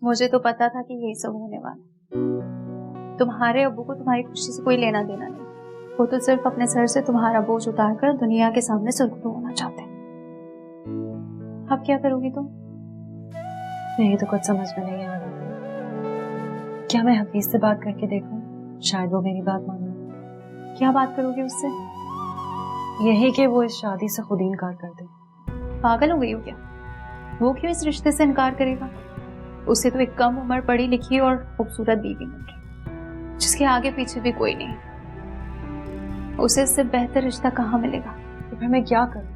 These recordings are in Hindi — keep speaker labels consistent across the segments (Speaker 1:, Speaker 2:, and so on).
Speaker 1: मुझे तो पता था कि यही सब होने वाला। तुम्हारे अब्बू को तुम्हारी खुशी से कोई लेना देना नहीं, वो तो सिर्फ अपने सर से तुम्हारा बोझ उतारकर दुनिया के सामने सुरखरू होना चाहते हैं। अब क्या करोगी तुम?
Speaker 2: नहीं तो कुछ समझ में नहीं आ रहा। क्या मैं हफीज से बात करके देखूं? शायद वो मेरी बात मान ले।
Speaker 1: क्या बात करोगे उससे?
Speaker 2: यही कि वो इस शादी से खुद ही इनकार कर दे।
Speaker 1: पागल हो गई हो क्या? वो क्यों इस रिश्ते से इनकार करेगा? उसे तो एक कम उम्र, पढ़ी लिखी और खूबसूरत बीवी मिल रही, जिसके आगे पीछे भी कोई नहीं। उसे इससे बेहतर रिश्ता कहाँ मिलेगा?
Speaker 2: तो फिर मैं क्या करूं?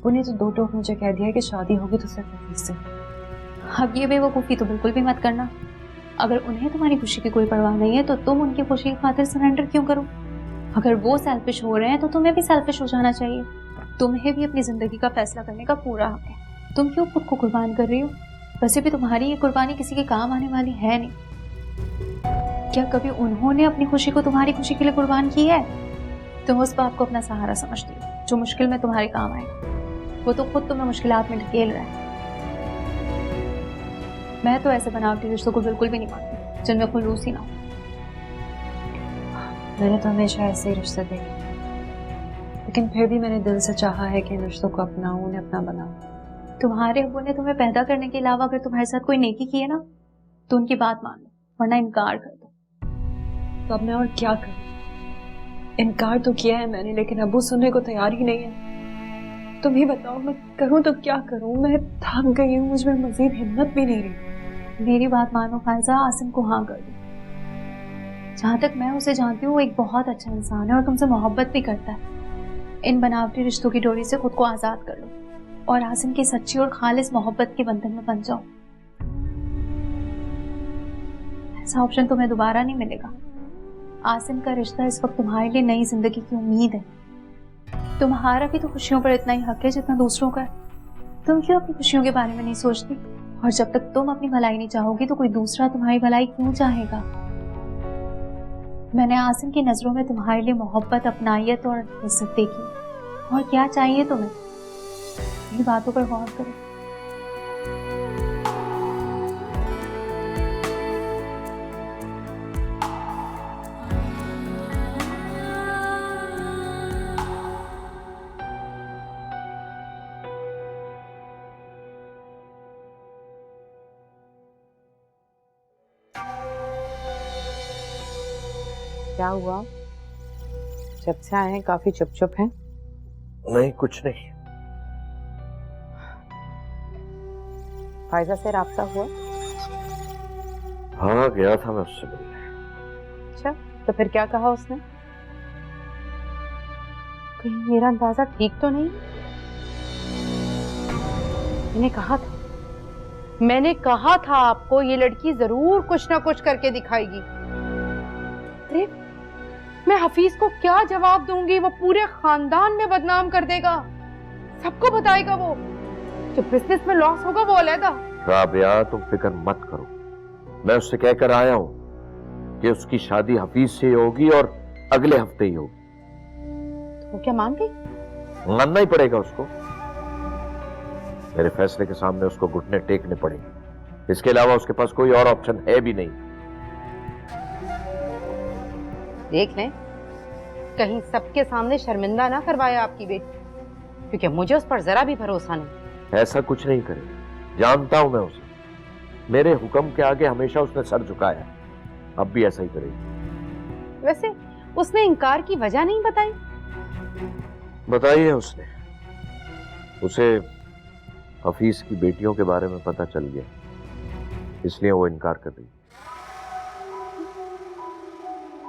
Speaker 2: उन्हें तो दो टोक मुझे कह दिया कि शादी होगी तो सिर्फ हफीज से।
Speaker 1: अब ये बेवकूफ़ी तो बिल्कुल भी मत करना। अगर उन्हें तुम्हारी खुशी की कोई परवाह नहीं है तो तुम उनकी खुशी की खातिर सरेंडर क्यों करो? अगर वो सेल्फिश हो रहे हैं तो तुम्हें भी सेल्फिश हो जाना चाहिए। तुम्हें भी अपनी जिंदगी का फैसला करने का पूरा हक है। तुम क्यों खुद को कुर्बान कर रही हो? वैसे भी तुम्हारी ये कुर्बानी किसी के काम आने वाली है नहीं। क्या कभी उन्होंने अपनी खुशी को तुम्हारी खुशी के लिए कुर्बान की है? तुम उस बाप को अपना सहारा समझती हो जो मुश्किल में तुम्हारे काम आएगा। वो तो खुद तुम्हें मुश्किलात में ढकेल रहा है। मैं तो ऐसे बनावटी रिश्तों को बिल्कुल भी नहीं मानती जिनमें खुलूस ही ना हो।
Speaker 2: मैंने तो हमेशा ऐसे ही रिश्ते देखे, लेकिन फिर भी मैंने दिल से चाहा है कि इन रिश्तों को अपनाऊं, उन्हें अपना बनाऊं।
Speaker 1: तुम्हारे अब्बू ने तुम्हें पैदा करने के अलावा अगर तुम्हारे साथ कोई नेकी की है ना तो उनकी बात मान लो, वरना इनकार कर दो।
Speaker 2: तो अब मैं और क्या करूं? इनकार तो किया है मैंने, लेकिन अब्बू सुनने को तैयार ही नहीं है। तुम ही बताओ मैं करूं तो क्या करूं? मैं थक गई हूं, मुझ में मजीद हिम्मत भी नहीं रही।
Speaker 1: मेरी बात मानो फायजा, आसिम को हाँ कर दो। जहां तक मैं उसे जानती हूँ वो एक बहुत अच्छा इंसान है और तुमसे मोहब्बत भी करता है। इन बनावटी रिश्तों की डोरी से खुद को आजाद कर लो और आसिम की सच्ची और खालिस मोहब्बत के बंधन में बंध जाओ। ऐसा ऑप्शन तुम्हें दोबारा नहीं मिलेगा। आसिम का रिश्ता इस वक्त तुम्हारे लिए नई जिंदगी की उम्मीद है। तुम्हारा भी तो खुशियों पर इतना ही हक है जितना दूसरों का है। तुम क्यों अपनी खुशियों के बारे में नहीं सोचती? और जब तक तुम अपनी भलाई नहीं चाहोगी तो कोई दूसरा तुम्हारी भलाई क्यों चाहेगा? मैंने आसिम की नजरों में तुम्हारे लिए मोहब्बत, अपनायत और इज्जत देखी। और क्या चाहिए तुम्हें? इन बातों पर गौर करो।
Speaker 3: क्या हुआ? जब से आए हैं काफी चुप चुप हैं।
Speaker 4: नहीं, कुछ नहीं।
Speaker 3: फायजा से राब्ता हुआ?
Speaker 4: हाँ, गया था मैं उससे मिलने।
Speaker 3: अच्छा, तो फिर क्या कहा उसने? कहीं मेरा अंदाजा ठीक तो नहीं? मैंने कहा था आपको ये लड़की जरूर कुछ ना कुछ करके दिखाएगी। अरे मैं हफीज को क्या जवाब दूंगी? वो पूरे खानदान में बदनाम कर देगा, सबको बताएगा। वो जो बिजनेस में लॉस होगा वो अलग।
Speaker 4: राबिया, तुम फिक्र मत करो। मैं उससे कहकर आया हूं कि उसकी शादी हफीज से होगी और अगले हफ्ते ही होगी।
Speaker 3: तो वो क्या मान गई?
Speaker 4: मानना ही पड़ेगा उसको। मेरे फैसले के सामने उसको घुटने टेकने पड़ेंगे। इसके अलावा उसके पास कोई और ऑप्शन है भी नहीं।
Speaker 3: देख लें, कहीं सबके सामने शर्मिंदा ना करवाया आपकी बेटी, क्योंकि मुझे उस पर जरा भी भरोसा नहीं।
Speaker 4: ऐसा कुछ नहीं करेगी, जानता हूं मैं उसे। मेरे हुक्म के आगे हमेशा उसने सर झुकाया, अब भी ऐसा ही करेगी।
Speaker 3: वैसे उसने इनकार की वजह नहीं बताई?
Speaker 4: बताई है उसने। उसे हफीज की बेटियों के बारे में पता चल गया, इसलिए वो इनकार कर रही।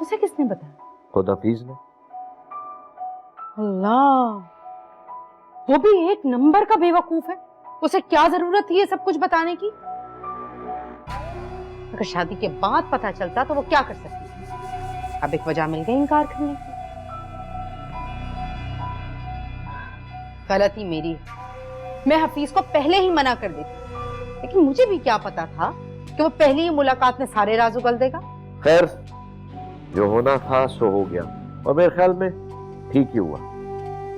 Speaker 3: उसे किसने बताया?
Speaker 4: खुद हफीज ने।
Speaker 3: अल्लाह, वो भी एक नंबर का बेवकूफ है। उसे क्या जरूरत थी ये सब कुछ बताने की? अगर शादी के बाद पता चलता तो वो क्या कर सकती? अब एक वजह मिल गई इनकार करने की। गलती मेरी है, मैं हफीज को पहले ही मना कर देती, लेकिन मुझे भी क्या पता था कि वो पहली ही मुलाकात में सारे राज उगल देगा।
Speaker 4: खैर, जो होना था सो हो गया, और मेरे ख्याल में ठीक ही हुआ।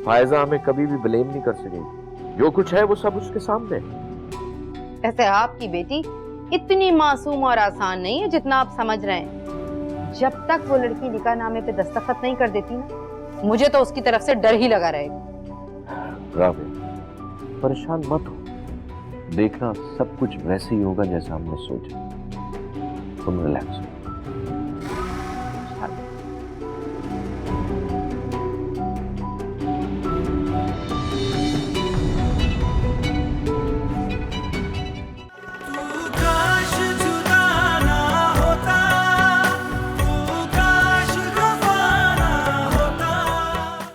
Speaker 4: फायजा हमें कभी भी ब्लेम नहीं कर सकेगी। जो कुछ है वो सब उसके सामने है।
Speaker 3: ऐसे आपकी बेटी इतनी मासूम और आसान नहीं है जितना आप समझ रहे हैं। जब तक वो लड़की निकाह नामे पे दस्तखत नहीं कर देती ना, मुझे तो उसकी तरफ से डर ही लगा रहेगा।
Speaker 4: राबिया, परेशान मत हो, देखना सब कुछ वैसे ही होगा जैसा हमने सोचा। तुम रिलैक्स हो।